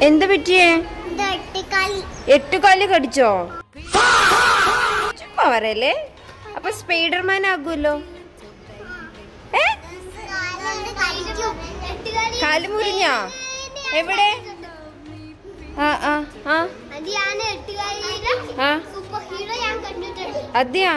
എന്ത് പറ്റിയേ? 8 കാല് കടിച്ചോ? ചുമ്മാ പറയല്ലേ. അപ്പൊ സ്പൈഡർമാൻ ആകുമല്ലോ. കാല് മുറിഞ്ഞോ? എവിടെ? അതെയാ?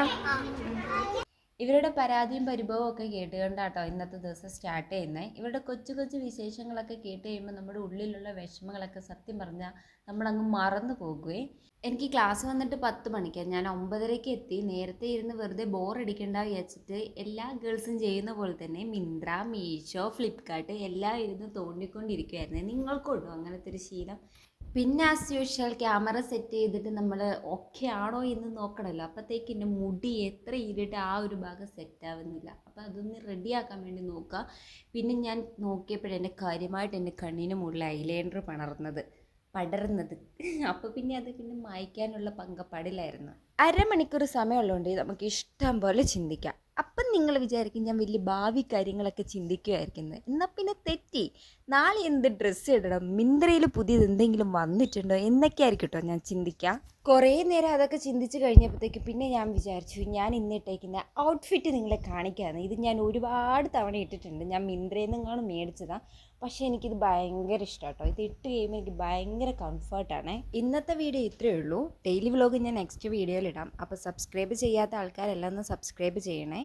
ഇവരുടെ പരാതിയും പരിഭവവും ഒക്കെ കേട്ടുകൊണ്ടാട്ടോ ഇന്നത്തെ ദിവസം സ്റ്റാർട്ട് ചെയ്യുന്നത്. ഇവരുടെ കൊച്ചു കൊച്ചു വിശേഷങ്ങളൊക്കെ കേട്ട് കഴിയുമ്പോൾ നമ്മുടെ ഉള്ളിലുള്ള വിഷമങ്ങളൊക്കെ സത്യം പറഞ്ഞാൽ നമ്മളങ്ങ് മറന്നു പോകുകയെ. എനിക്ക് ക്ലാസ് വന്നിട്ട് 10 മണിക്കാണ്. ഞാൻ 9:30 എത്തി. നേരത്തെ ഇരുന്ന് വെറുതെ ബോറടിക്കണ്ട വിചാരിച്ചിട്ട് എല്ലാ ഗേൾസും ചെയ്യുന്ന പോലെ തന്നെ മിന്ത്ര, മീഷോ, ഫ്ലിപ്കാർട്ട് എല്ലാം ഇരുന്ന് തോണ്ടിക്കൊണ്ടിരിക്കുമായിരുന്നു. നിങ്ങൾക്കുണ്ടോ അങ്ങനത്തെ ഒരു ശീലം? പിന്നെ ആസ് യൂഷ്വൽ ക്യാമറ സെറ്റ് ചെയ്തിട്ട് നമ്മൾ ഓക്കെ ആണോ എന്ന് നോക്കണമല്ലോ. അപ്പോഴത്തേക്ക് എൻ്റെ മുടി എത്ര ഇരുട്ട് ആ ഒരു ഭാഗം സെറ്റാവുന്നില്ല. അപ്പോൾ അതൊന്ന് റെഡിയാക്കാൻ വേണ്ടി നോക്കുക. പിന്നെ ഞാൻ നോക്കിയപ്പോഴെൻ്റെ കാര്യമായിട്ട് എൻ്റെ കണ്ണിന് മുകളിൽ ഐലൈനർ പടർന്നത് അപ്പോൾ പിന്നെ അത് പിന്നെ മായ്ക്കാനുള്ള പങ്കപ്പാടിലായിരുന്നു. അരമണിക്കൂർ സമയമുള്ളതുകൊണ്ട് നമുക്ക് ഇഷ്ടം പോലെ ചിന്തിക്കാം. അപ്പം നിങ്ങൾ വിചാരിക്കും ഞാൻ വലിയ ഭാവി കാര്യങ്ങളൊക്കെ ചിന്തിക്കുമായിരിക്കുന്നത്. എന്നാൽ പിന്നെ തെറ്റി. നാളെ എന്ത് ഡ്രസ്സ് ഇടണം, മിന്ത്രയിൽ പുതിയത് എന്തെങ്കിലും വന്നിട്ടുണ്ടോ എന്നൊക്കെ ആയിരിക്കും കേട്ടോ ഞാൻ ചിന്തിക്കാം. കുറേ നേരം അതൊക്കെ ചിന്തിച്ച് കഴിഞ്ഞപ്പോഴത്തേക്ക് പിന്നെ ഞാൻ വിചാരിച്ചു ഞാൻ ഇന്നിട്ടേക്കുന്ന ഔട്ട്ഫിറ്റ് നിങ്ങളെ കാണിക്കാമെന്ന്. ഇത് ഞാൻ ഒരുപാട് തവണ ഇട്ടിട്ടുണ്ട്. ഞാൻ മിന്ത്രയിൽ നിന്നാണ് മേടിച്ചതാണ്. പക്ഷേ എനിക്കിത് ഭയങ്കര ഇഷ്ടമാണ് കേട്ടോ. ഇത് ഇട്ട് കഴിയുമ്പോൾ എനിക്ക് ഭയങ്കര കംഫർട്ടാണ്. ഇന്നത്തെ വീഡിയോ ഇത്രയേ ഉള്ളൂ. ഡെയിലി വ്ലോഗ് ഞാൻ നെക്സ്റ്റ് വീഡിയോയിൽ ഇടാം. അപ്പോൾ സബ്സ്ക്രൈബ് ചെയ്യാത്ത ആൾക്കാരെല്ലാം ഒന്ന് സബ്സ്ക്രൈബ് ചെയ്യണേ.